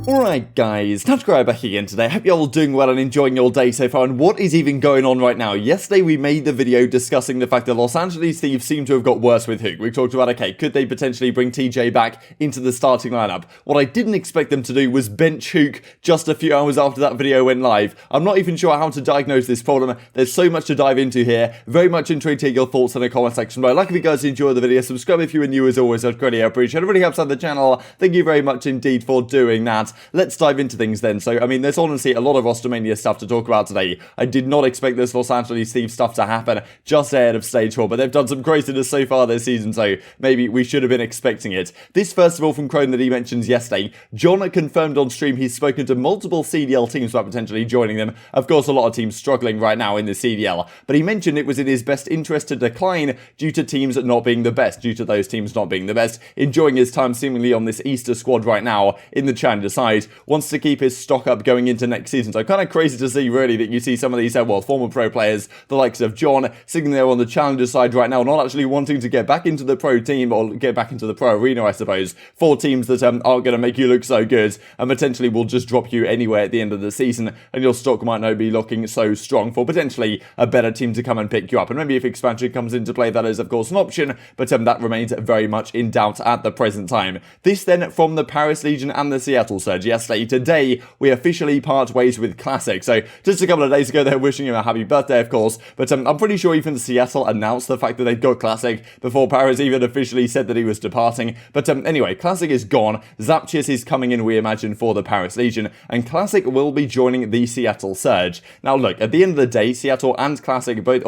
Alright guys, TacticalRab back again today. Hope you're all doing well and enjoying your day so far. And what is even going on right now? Yesterday we made the video discussing the fact that Los Angeles Thieves seem to have got worse with Huke. We talked about, okay, could they potentially bring TJ back into the starting lineup? What I didn't expect them to do was bench Huke just a few hours after that video went live. I'm not even sure how to diagnose this problem. There's so much to dive into here. Very much intrigued to hear your thoughts in the comment section below. Like if you guys enjoy the video, subscribe if you are new as always. I'd greatly appreciate it. It really helps out the channel. Thank you very much indeed for doing that. Let's dive into things then. So, I mean, there's honestly a lot of RosterMania stuff to talk about today. I did not expect this Los Angeles Thieves stuff to happen just ahead of Stage 4, but they've done some craziness so far this season, so maybe we should have been expecting it. This, first of all, from Crone that he mentions yesterday. John confirmed on stream he's spoken to multiple CDL teams about potentially joining them. Of course, a lot of teams struggling right now in the CDL, but he mentioned it was in his best interest to decline due to teams not being the best, due to those teams not being the best, enjoying his time seemingly on this Easter squad right now in the Challenger side, wants to keep his stock up going into next season. So kind of crazy to see really that you see some of these former pro players, the likes of John, sitting there on the Challenger side right now, not actually wanting to get back into the pro team or get back into the pro arena, I suppose, for teams that aren't going to make you look so good and potentially will just drop you anywhere at the end of the season, and your stock might not be looking so strong for potentially a better team to come and pick you up. And maybe if expansion comes into play, that is of course an option, but that remains very much in doubt at the present time. This then from the Paris Legion and the Seattle Surge yesterday. Today we officially part ways with Classic. So just a couple of days ago they're wishing him a happy birthday, of course, but I'm pretty sure even Seattle announced the fact that they'd got Classic before Paris even officially said that he was departing. But anyway, Classic is gone. Zaptius is coming in, we imagine, for the Paris Legion, and Classic will be joining the Seattle Surge. Now look, at the end of the day, Seattle and Classic both,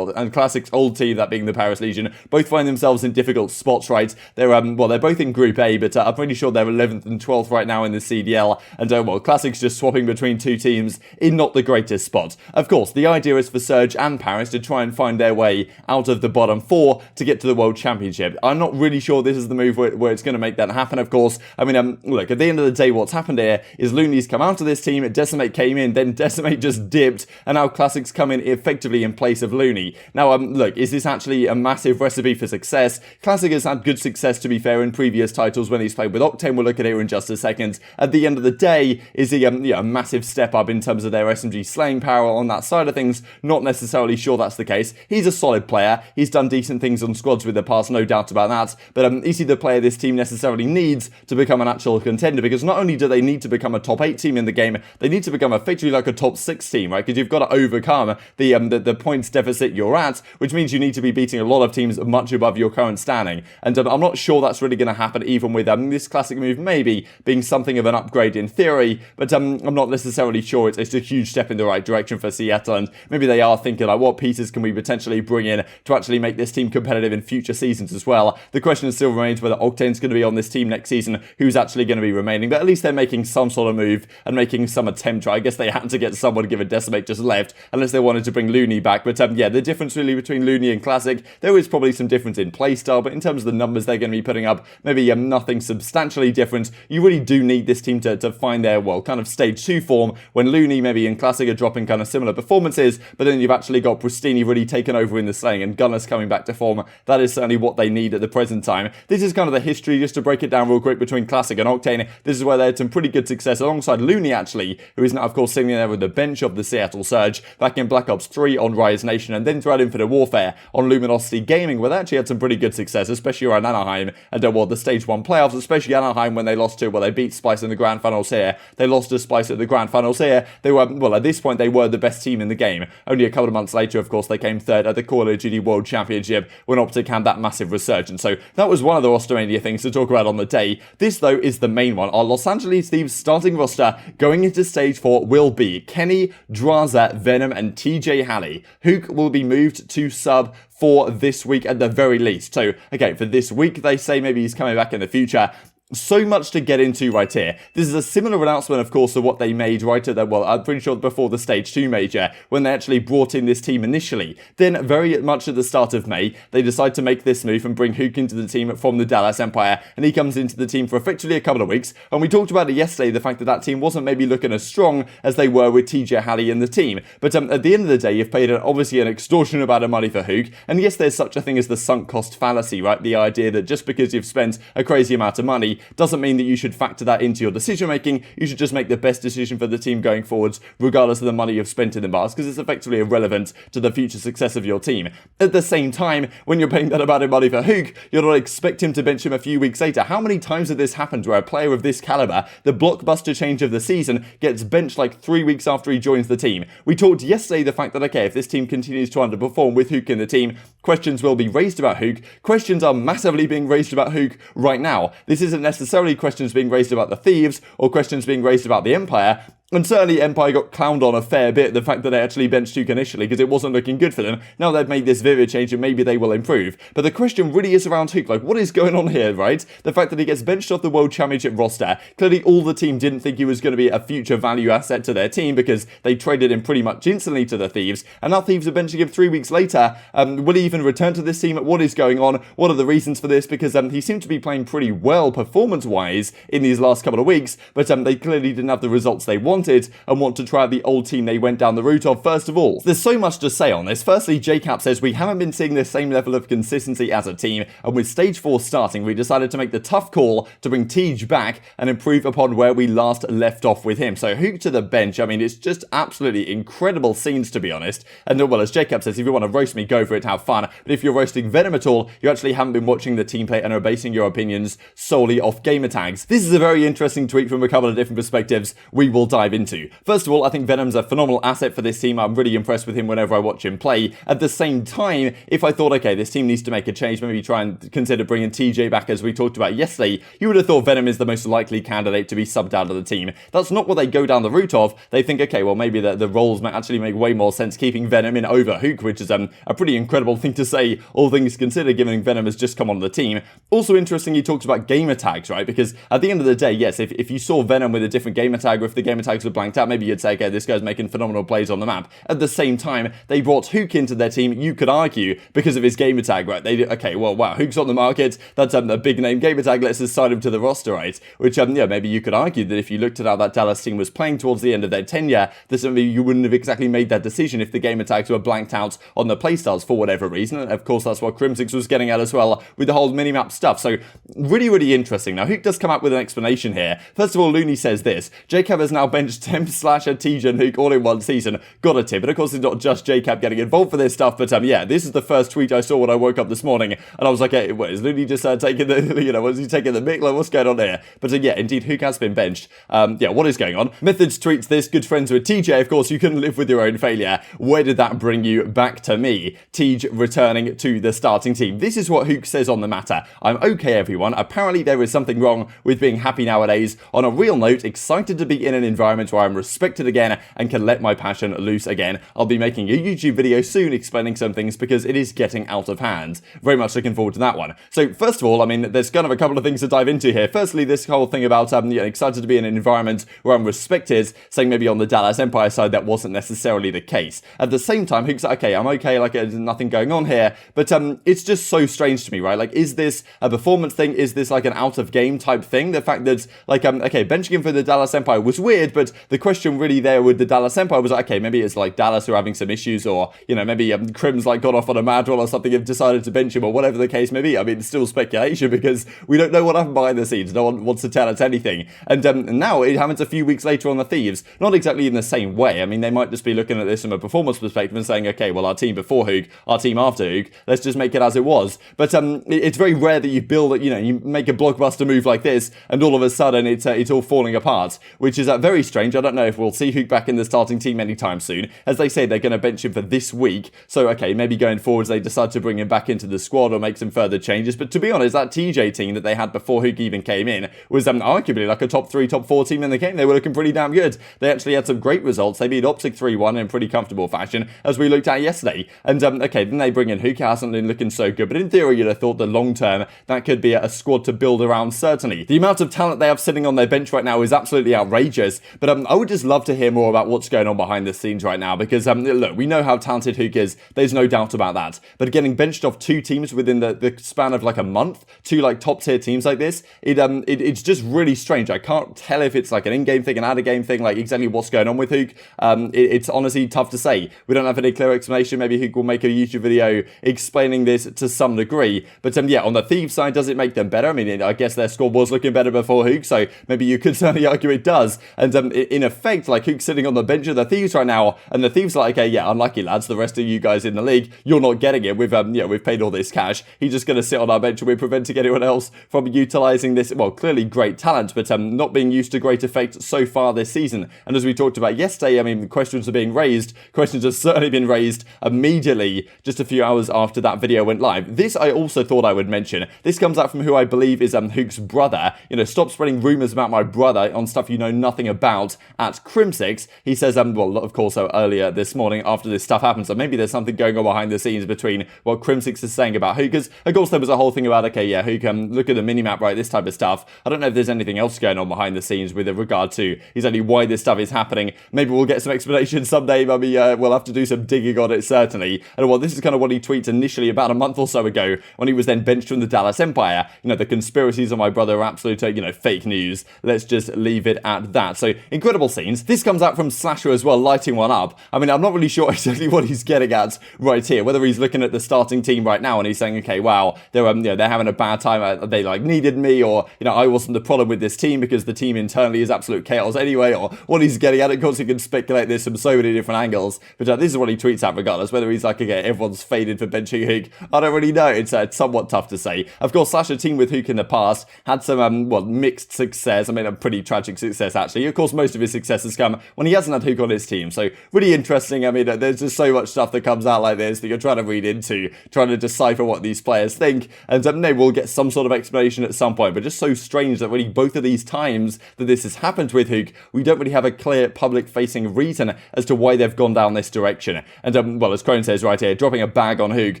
and Classic's old team, that being the Paris Legion, both find themselves in difficult spots, right? They're they're both in Group A, but I'm pretty sure they're 11th and 12th right now in the CDL, and Classic's just swapping between two teams in not the greatest spot. Of course, the idea is for Surge and Paris to try and find their way out of the bottom four to get to the World Championship. I'm not really sure this is the move where it's going to make that happen, of course. I mean, look, at the end of the day, what's happened here is Loony's come out of this team, Decimate came in, then Decimate just dipped, and now Classic's come in effectively in place of Loony. Now, look, is this actually a massive recipe for success? Classic has had good success, to be fair, in previous titles when he's played with Octane. We'll look at it in just a second. At the end of the day, is he a massive step up in terms of their SMG slaying power on that side of things? Not necessarily sure that's the case. He's a solid player. He's done decent things on squads with the past, no doubt about that. But is he the player this team necessarily needs to become an actual contender? Because not only do they need to become a top 8 team in the game, they need to become effectively like a top 6 team, right? Because you've got to overcome the points deficit you're at, which means you need to be beating a lot of teams much above your current standing. And I'm not sure that's really going to happen, even with this Classic move maybe being something of an upgrade in theory, but I'm not necessarily sure it's a huge step in the right direction for Seattle, and maybe they are thinking like, what pieces can we potentially bring in to actually make this team competitive in future seasons as well. The question still remains whether Octane's going to be on this team next season, who's actually going to be remaining, but at least they're making some sort of move and making some attempt. I guess they had to get someone given Decimate just left, unless they wanted to bring Loony back, but yeah, the difference really between Loony and Classic, there is probably some difference in playstyle, but in terms of the numbers they're going to be putting up, maybe nothing substantially different. You really do need this team to find their, kind of stage 2 form when Loony maybe and Classic are dropping kind of similar performances, but then you've actually got Prestinni really taken over in the slaying and Gunless coming back to form. That is certainly what they need at the present time. This is kind of the history, just to break it down real quick, between Classic and Octane. This is where they had some pretty good success alongside Loony actually, who is now of course sitting there with the bench of the Seattle Surge back in Black Ops 3 on Rise Nation, and then throughout Infinite Warfare on Luminosity Gaming, where they actually had some pretty good success, especially around Anaheim and the Stage 1 playoffs, especially Anaheim when they lost to, they beat Spice in the Grand Finals here. They lost to Spice at the Grand Finals here. They were, at this point they were the best team in the game. Only a couple of months later, of course, they came third at the Call of Duty World Championship when OpTic had that massive resurgence. So that was one of the RosterMania things to talk about on the day. This, though, is the main one. Our Los Angeles Thieves starting roster going into Stage 4 will be Kenny, Drazah, Venom, and TJHaLy. Huke will be moved to sub for this week at the very least. So, okay, for this week, they say maybe he's coming back in the future. So much to get into right here. This is a similar announcement, of course, to what they made right at the, I'm pretty sure before the Stage 2 major, when they actually brought in this team initially. Then, very much at the start of May, they decide to make this move and bring Huke into the team from the Dallas Empire, and he comes into the team for effectively a couple of weeks. And we talked about it yesterday, the fact that that team wasn't maybe looking as strong as they were with TJHaLy in the team. But at the end of the day, you've paid obviously an extortionate amount of money for Huke, and yes, there's such a thing as the sunk cost fallacy, right? The idea that just because you've spent a crazy amount of money, necessarily doesn't mean that you should factor that into your decision making. You should just make the best decision for the team going forwards, regardless of the money you've spent in the past, because it's effectively irrelevant to the future success of your team. At the same time, when you're paying that amount of money for Huke, you're not expect him to bench him a few weeks later. How many times has this happened where a player of this caliber, the blockbuster change of the season, gets benched like 3 weeks after he joins the team? We talked yesterday the fact that, okay, if this team continues to underperform with Huke in the team, questions will be raised about Huke. Questions are massively being raised about Huke right now. This isn't necessarily questions being raised about the Thieves or questions being raised about the Empire. And certainly Empire got clowned on a fair bit, the fact that they actually benched Huke initially, because it wasn't looking good for them. Now they've made this vivid change and maybe they will improve. But the question really is around Huke, like, what is going on here, right? The fact that he gets benched off the World Championship roster, clearly all the team didn't think he was going to be a future value asset to their team because they traded him pretty much instantly to the Thieves, and now Thieves are benching him 3 weeks later. Will he even return to this team? What is going on? What are the reasons for this? Because he seemed to be playing pretty well performance-wise in these last couple of weeks, but they clearly didn't have the results they wanted and want to try out the old team they went down the route of first of all. There's so much to say on this. Firstly, JCap says, we haven't been seeing the same level of consistency as a team, and with stage 4 starting, we decided to make the tough call to bring TJ back and improve upon where we last left off with him. So Huke to the bench, I mean, it's just absolutely incredible scenes, to be honest. And well, as JCap says, if you want to roast me, go for it, have fun. But if you're roasting Venom at all, you actually haven't been watching the team play and are basing your opinions solely off gamer tags. This is a very interesting tweet from a couple of different perspectives we will dive into. First of all, I think Venom's a phenomenal asset for this team. I'm really impressed with him whenever I watch him play. At the same time, if I thought, okay, this team needs to make a change, maybe try and consider bringing TJ back as we talked about yesterday, you would have thought Venom is the most likely candidate to be subbed out of the team. That's not what they go down the route of. They think, okay, well, maybe the roles might actually make way more sense keeping Venom in over Huke, which is a pretty incredible thing to say, all things considered, given Venom has just come on the team. Also interesting, he talks about gamer tags, right? Because at the end of the day, yes, if you saw Venom with a different gamer tag, or if the gamer tags were blanked out, maybe you'd say, okay, this guy's making phenomenal plays on the map. At the same time, they brought Huke into their team, you could argue, because of his gamer tag, right? Okay, well, wow, Huke's on the market, that's a big name gamer tag, let's assign him to the roster, right? Which, yeah, maybe you could argue that if you looked at how that Dallas team was playing towards the end of their tenure, that maybe you wouldn't have exactly made that decision if the gamer tags were blanked out on the playstyles for whatever reason. And of course, that's what Crimsix was getting at as well with the whole minimap stuff. So, really, really interesting. Now, Huke does come up with an explanation here. First of all, Loony says this: JCap has now benched Temp, Slasher, TJ, and Huke all in one season. Got a tip. And of course, it's not just JCap getting involved for this stuff, but yeah, this is the first tweet I saw when I woke up this morning, and I was like, hey, what, is Loony just taking the, was he taking the mic? Like, what's going on here? But yeah, indeed, Huke has been benched. Yeah, what is going on? Methods tweets this: good friends with TJ, of course, you couldn't live with your own failure. Where did that bring you? Back to me. TJ returning to the starting team. This is what Huke says on the matter. I'm okay, everyone. Apparently, there is something wrong with being happy nowadays. On a real note, excited to be in an environment where I'm respected again and can let my passion loose again. I'll be making a YouTube video soon explaining some things because it is getting out of hand. Very much looking forward to that one. So first of all, I mean, there's kind of a couple of things to dive into here. Firstly, this whole thing about excited to be in an environment where I'm respected, saying maybe on the Dallas Empire side that wasn't necessarily the case. At the same time, Huke's like, okay, I'm okay, like there's nothing going on here, but it's just so strange to me, right? Like, is this a performance thing? Is this like an out of game type thing? The fact that, like, okay, benching him for the Dallas Empire was weird, but the question really there with the Dallas Empire was like, okay, maybe it's like Dallas who are having some issues, or, maybe Crims like got off on a mad one or something and decided to bench him, or whatever the case may be. I mean, it's still speculation because we don't know what happened behind the scenes. No one wants to tell us anything. And now it happens a few weeks later on the Thieves. Not exactly in the same way. I mean, they might just be looking at this from a performance perspective and saying, okay, well, our team before Huke, our team after Huke, let's just make it as it was. But it's very rare that you build, you make a blockbuster move like this and all of a sudden it's all falling apart, which is very strange. I don't know if we'll see Huke back in the starting team anytime soon. As they say, they're going to bench him for this week. So, okay, maybe going forwards they decide to bring him back into the squad or make some further changes. But to be honest, that TJ team that they had before Huke even came in was arguably like a top 3, top 4 team in the game. They were looking pretty damn good. They actually had some great results. They beat OpTic 3-1 in pretty comfortable fashion, as we looked at yesterday. And, okay, then they bring in Huke, hasn't been looking so good. But in theory, you'd have thought that long term, that could be a squad to build around, certainly. The amount of talent they have sitting on their bench right now is absolutely outrageous. But I would just love to hear more about what's going on behind the scenes right now, because look, we know how talented Huke is. There's no doubt about that. But getting benched off 2 teams within the span of like a month, 2 like top tier teams like this, it's just really strange. I can't tell if it's like an in-game thing, an out-of-game thing, like exactly what's going on with Huke. It's honestly tough to say. We don't have any clear explanation. Maybe Huke will make a YouTube video explaining this to some degree. But yeah, on the Thieves side, does it make them better? I mean, I guess their score was looking better before Huke, so maybe you could certainly argue it does. And in effect, like Huke's sitting on the bench of the Thieves right now, and the Thieves are like, okay, yeah, unlucky lads, the rest of you guys in the league, you're not getting it. We've paid all this cash. He's just going to sit on our bench and we're preventing anyone else from utilising this, well, clearly great talent, but not being used to great effect so far this season. And as we talked about yesterday, I mean, the questions are being raised. Questions have certainly been raised immediately, just a few hours after that video went live. This I also thought I would mention. This comes out from who I believe is Huke's brother. You know, stop spreading rumours about my brother on stuff you know nothing about at Crimsix. He says, well, of course, earlier this morning after this stuff happened, so maybe there's something going on behind the scenes between what Crimsix is saying about Huke, because of course there was a whole thing about, okay, yeah, Huke, look at the minimap, right, this type of stuff. I don't know if there's anything else going on behind the scenes with regard to exactly why this stuff is happening. Maybe we'll get some explanation someday. Maybe we'll have to do some digging on it, certainly. And well, this is kind of what he tweets initially about a month or so ago, when he was then benched from the Dallas Empire. You know, the conspiracies on my brother are absolute, fake news. Let's just leave it at that. So, incredible scenes. This comes out from Slasher as well, lighting one up. I mean, I'm not really sure exactly what he's getting at right here, whether he's looking at the starting team right now and he's saying, okay, wow, they're having a bad time, they like needed me, or I wasn't the problem with this team because the team internally is absolute chaos anyway, or what he's getting at. Of course, you can speculate this from so many different angles, but this is what he tweets at regardless. Whether he's like, okay, everyone's faded for benching Huke, I don't really know. It's somewhat tough to say. Of course, Slasher team with Huke in the past had some mixed success. I mean, a pretty tragic success actually. Of course, most of his success has come when he hasn't had Huke on his team. So really interesting. I mean, there's just so much stuff that comes out like this that you're trying to read into, trying to decipher what these players think, and maybe we'll get some sort of explanation at some point. But just so strange that really both of these times that this has happened with Huke, we don't really have a clear public-facing reason as to why they've gone down this direction. And well, as Crone says right here, dropping a bag on Huke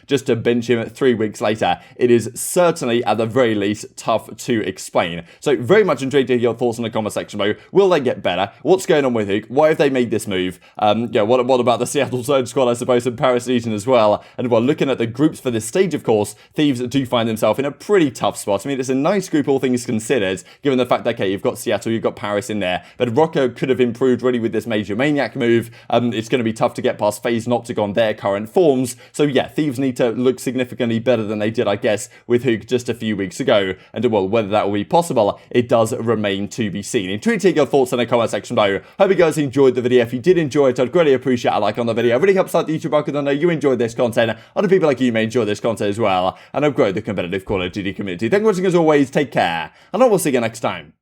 just to bench him 3 weeks later, it is certainly at the very least tough to explain. So very much intrigued to hear your thoughts in the comment section below. Will they get better? What's going on with Huke? Why have they made this move? What about the Seattle Zone squad, I suppose, and Paris region as well? And well, looking at the groups for this stage, of course, Thieves do find themselves in a pretty tough spot. I mean, it's a nice group, all things considered, given the fact that, okay, you've got Seattle, you've got Paris in there, but Rokkr could have improved really with this MajorManiak move. It's going to be tough to get past FaZe not to go on their current forms. So yeah, Thieves need to look significantly better than they did, I guess, with Huke just a few weeks ago. And well, whether that will be possible, it does remain to be seen. Intrigued to take your thoughts in the comment section below. Hope you guys enjoyed the video. If you did enjoy it, I'd greatly appreciate a like on the video. It really helps out the YouTube algorithm. I know you enjoyed this content. Other people like you may enjoy this content as well. And I've grown the competitive Call of Duty community. Thank you for watching as always. Take care. And I will see you next time.